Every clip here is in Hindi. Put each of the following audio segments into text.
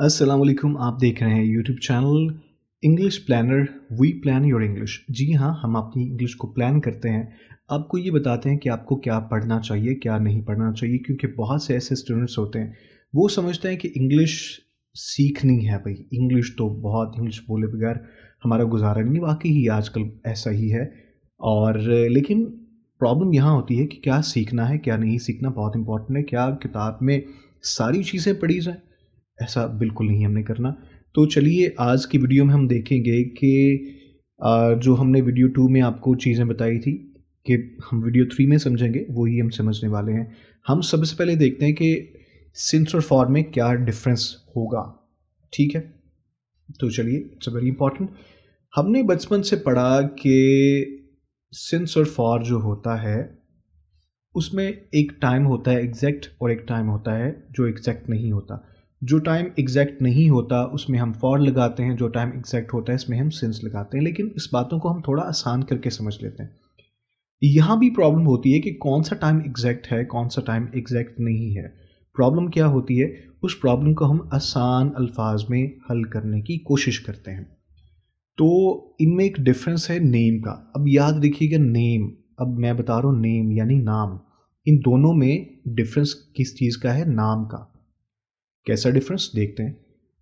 अस्सलाम वालेकुम। आप देख रहे हैं YouTube channel English planner. We plan your English. जी हाँ, हम अपनी इंग्लिश को प्लान करते हैं। आपको ये बताते हैं कि आपको क्या पढ़ना चाहिए, क्या नहीं पढ़ना चाहिए, क्योंकि बहुत से ऐसे स्टूडेंट्स होते हैं, वो समझते हैं कि इंग्लिश सीखनी है। भाई इंग्लिश तो बहुत, इंग्लिश बोले बगैर हमारा गुजारा नहीं। वाकई ही आजकल ऐसा ही है। और लेकिन प्रॉब्लम यहाँ होती है कि क्या सीखना है, क्या नहीं सीखना बहुत इंपॉर्टेंट है। क्या किताब में सारी चीज़ें पढ़ी जाएँ? ऐसा बिल्कुल नहीं हमने करना। तो चलिए आज की वीडियो में हम देखेंगे कि जो हमने वीडियो 2 में आपको चीज़ें बताई थी कि हम वीडियो 3 में समझेंगे, वही हम समझने वाले हैं। हम सबसे पहले देखते हैं कि सिंस और फॉर में क्या डिफरेंस होगा। ठीक है? तो चलिए, इट्स वेरी इंपॉर्टेंट। हमने बचपन से पढ़ा कि सिंस और फॉर जो होता है, उसमें एक टाइम होता है एग्जैक्ट और एक टाइम होता है जो एग्जैक्ट नहीं होता। जो टाइम एग्जैक्ट नहीं होता उसमें हम फॉर लगाते हैं, जो टाइम एग्जैक्ट होता है इसमें हम सिंस लगाते हैं। लेकिन इस बातों को हम थोड़ा आसान करके समझ लेते हैं। यहाँ भी प्रॉब्लम होती है कि कौन सा टाइम एग्जैक्ट है, कौन सा टाइम एग्जैक्ट नहीं है। प्रॉब्लम क्या होती है, उस प्रॉब्लम को हम आसान अल्फाज में हल करने की कोशिश करते हैं। तो इनमें एक डिफरेंस है नेम का। अब याद रखिएगा नेम, अब मैं बता रहा हूँ नेम यानी नाम। इन दोनों में डिफरेंस किस चीज़ का है? नाम का। कैसा डिफरेंस देखते हैं।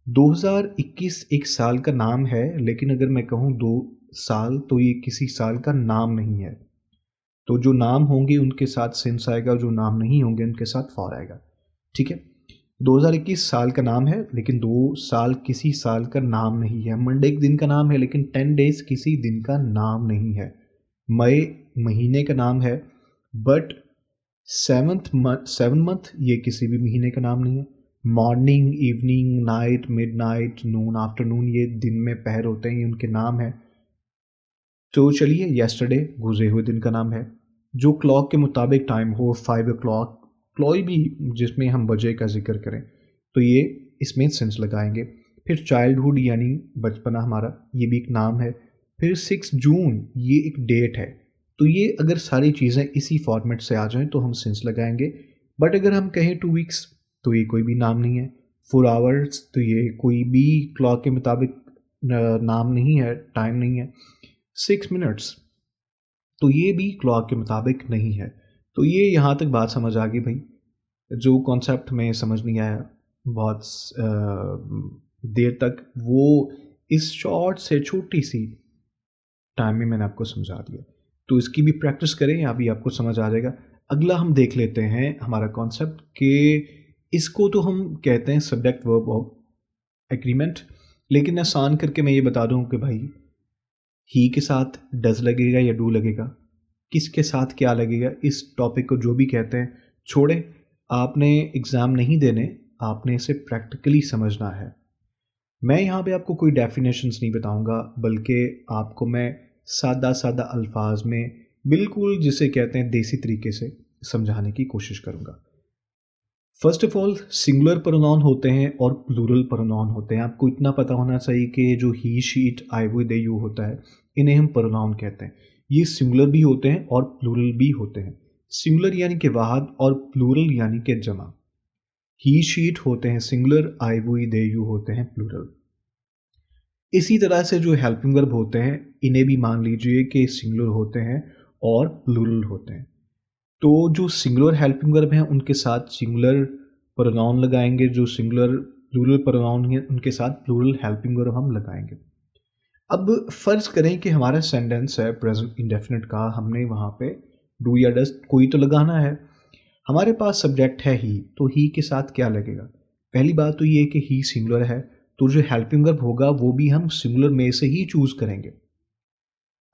2021 एक साल का नाम है, लेकिन अगर मैं कहूँ 2 साल तो ये किसी साल का नाम नहीं है। तो जो नाम होंगे उनके साथ सिंस आएगा, जो नाम नहीं होंगे उनके साथ फॉर आएगा। ठीक है? 2021 साल का नाम है, लेकिन 2 साल किसी साल का नाम नहीं है। मंडे एक दिन का नाम है, लेकिन 10 डेज किसी दिन का नाम नहीं है। मई महीने का नाम है, बट 7 मंथ ये किसी भी महीने का नाम नहीं है। मॉर्निंग, इवनिंग, नाइट, मिडनाइट, नून, आफ्टरनून ये दिन में पहर होते हैं, ये उनके नाम है। तो चलिए, यस्टरडे गुजरे हुए दिन का नाम है। जो क्लॉक के मुताबिक टाइम हो, 5 o'clock, कोई भी जिसमें हम बजे का जिक्र करें, तो ये इसमें सेंस लगाएंगे। फिर चाइल्डहुड यानी बचपना हमारा, ये भी एक नाम है। फिर 6 जून ये एक डेट है। तो ये अगर सारी चीज़ें इसी फॉर्मेट से आ जाएं तो हम सेंस लगाएंगे। बट अगर हम कहें 2 वीक्स, तो ये कोई भी नाम नहीं है। 4 आवर्स, तो ये कोई भी क्लॉक के मुताबिक नाम नहीं है, टाइम नहीं है। 6 मिनट्स, तो ये भी क्लॉक के मुताबिक नहीं है। तो ये यहाँ तक बात समझ आ गई भाई। जो कॉन्सेप्ट में समझ नहीं आया बहुत देर तक, वो इस शॉर्ट से छोटी सी टाइम में मैंने आपको समझा दिया। तो इसकी भी प्रैक्टिस करें, अभी आपको समझ आ जाएगा। अगला हम देख लेते हैं हमारा कॉन्सेप्ट कि इसको तो हम कहते हैं सब्जेक्ट वर्ब ऑफ एग्रीमेंट। लेकिन आसान करके मैं ये बता दूं कि भाई ही के साथ डज लगेगा या डू लगेगा, किसके साथ क्या लगेगा, इस टॉपिक को जो भी कहते हैं छोड़ें। आपने एग्ज़ाम नहीं देने, आपने इसे प्रैक्टिकली समझना है। मैं यहाँ पे आपको कोई डेफिनेशंस नहीं बताऊँगा, बल्कि आपको मैं सादा सादा अल्फाज में बिल्कुल जिसे कहते हैं देसी तरीके से समझाने की कोशिश करूँगा। First of all, singular pronoun होते हैं और प्लूरल प्रोनाउन होते हैं। आपको इतना पता होना चाहिए कि जो ही, शी, इट, आई, वो, दे, यू होता है, इन्हें हम प्रोनाउन कहते हैं। ये सिंगुलर भी होते हैं और प्लूरल भी होते हैं। सिंगुलर यानी कि वाहद और प्लूरल यानी कि जमा। ही, शी, इट होते हैं सिंगुलर, आई, वो, दे, यू होते हैं प्लूरल। इसी तरह से जो हेल्पिंग वर्ब होते हैं, इन्हें भी मान लीजिए कि सिंगुलर होते हैं और प्लूरल होते हैं। तो जो सिंगुलर हेल्पिंग वर्ब हैं उनके साथ सिंगुलर प्रोनाउन लगाएंगे, जो सिंगुलर प्लूरल प्रोनाउन हैं उनके साथ प्लूरल हेल्पिंग वर्ब हम लगाएंगे। अब फ़र्ज़ करें कि हमारा सेंटेंस है प्रेजेंट इंडेफिनिट का, हमने वहाँ पे डू या डज कोई तो लगाना है। हमारे पास सब्जेक्ट है ही, तो ही के साथ क्या लगेगा? पहली बात तो ये है कि ही सिंगुलर है, तो जो हेल्पिंग वर्ब होगा वो भी हम सिंगुलर में से ही चूज़ करेंगे।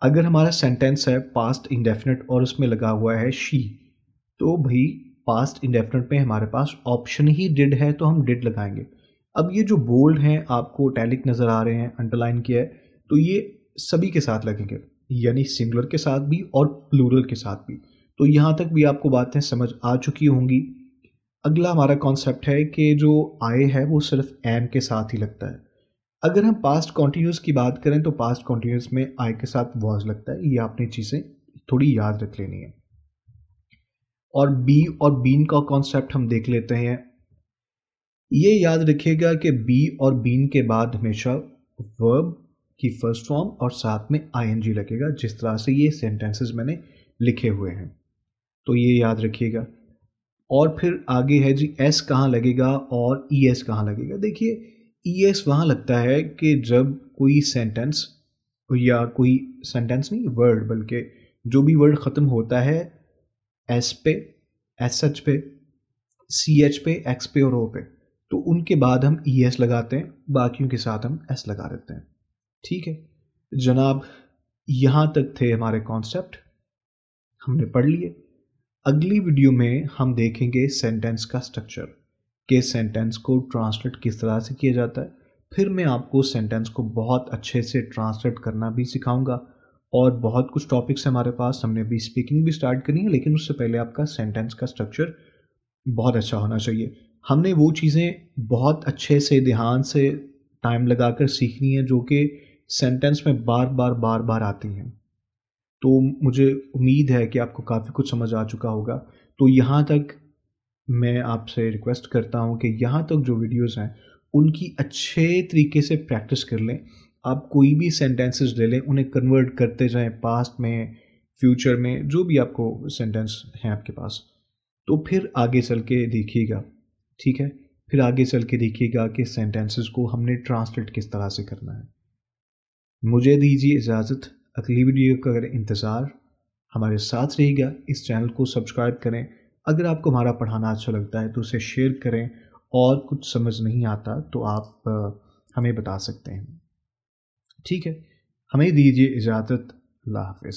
अगर हमारा सेंटेंस है पास्ट इंडेफिनिट और उसमें लगा हुआ है शी, तो भाई पास्ट इंडेफिनिट में हमारे पास ऑप्शन ही डिड है, तो हम डिड लगाएंगे। अब ये जो बोल्ड हैं, आपको टैलिक नज़र आ रहे हैं, अंडरलाइन किया है, तो ये सभी के साथ लगेंगे, यानी सिंगुलर के साथ भी और प्लूरल के साथ भी। तो यहाँ तक भी आपको बातें समझ आ चुकी होंगी। अगला हमारा कॉन्सेप्ट है कि जो आई है वो सिर्फ एम के साथ ही लगता है। अगर हम पास्ट कॉन्टिन्यूस की बात करें तो पास्ट कॉन्टिन्यूस में आई के साथ वॉज लगता है। ये आपने चीज़ें थोड़ी याद रख लेनी है। और बी और बीन का कॉन्सेप्ट हम देख लेते हैं। ये याद रखिएगा कि बी और बीन के बाद हमेशा वर्ब की फर्स्ट फॉर्म और साथ में आईएनजी लगेगा, जिस तरह से ये सेंटेंसेस मैंने लिखे हुए हैं, तो ये याद रखिएगा। और फिर आगे है जी एस कहाँ लगेगा और ई एस कहाँ लगेगा। देखिए ई एस वहाँ लगता है कि जब कोई सेंटेंस या कोई सेंटेंस नहीं वर्ड, बल्कि जो भी वर्ड ख़त्म होता है एस पे, एस एच पे, सी एच पे, एक्स पे और ओ पे, तो उनके बाद हम ई एस लगाते हैं, बाकियों के साथ हम एस लगा देते हैं। ठीक है जनाब, यहाँ तक थे हमारे कॉन्सेप्ट, हमने पढ़ लिए। अगली वीडियो में हम देखेंगे सेंटेंस का स्ट्रक्चर, कि सेंटेंस को ट्रांसलेट किस तरह से किया जाता है। फिर मैं आपको सेंटेंस को बहुत अच्छे से ट्रांसलेट करना भी सिखाऊंगा। और बहुत कुछ टॉपिक्स हैं हमारे पास, हमने अभी स्पीकिंग भी स्टार्ट करनी है, लेकिन उससे पहले आपका सेंटेंस का स्ट्रक्चर बहुत अच्छा होना चाहिए। हमने वो चीज़ें बहुत अच्छे से ध्यान से टाइम लगाकर सीखनी है जो कि सेंटेंस में बार बार आती हैं। तो मुझे उम्मीद है कि आपको काफ़ी कुछ समझ आ चुका होगा। तो यहाँ तक मैं आपसे रिक्वेस्ट करता हूँ कि यहाँ तक जो वीडियोज़ हैं उनकी अच्छे तरीके से प्रैक्टिस कर लें। आप कोई भी सेंटेंसेस ले लें, उन्हें कन्वर्ट करते जाएं पास्ट में, फ्यूचर में, जो भी आपको सेंटेंस हैं आपके पास, तो फिर आगे चल के देखिएगा। ठीक है, फिर आगे चल के देखिएगा कि सेंटेंसेस को हमने ट्रांसलेट किस तरह से करना है। मुझे दीजिए इजाज़त, अगली वीडियो का अगर इंतज़ार, हमारे साथ रहिएगा। इस चैनल को सब्सक्राइब करें। अगर आपको हमारा पढ़ाना अच्छा लगता है तो उसे शेयर करें, और कुछ समझ नहीं आता तो आप हमें बता सकते हैं। ठीक है, हमें दीजिए इजाज़त। अल्लाह हाफ़िज़।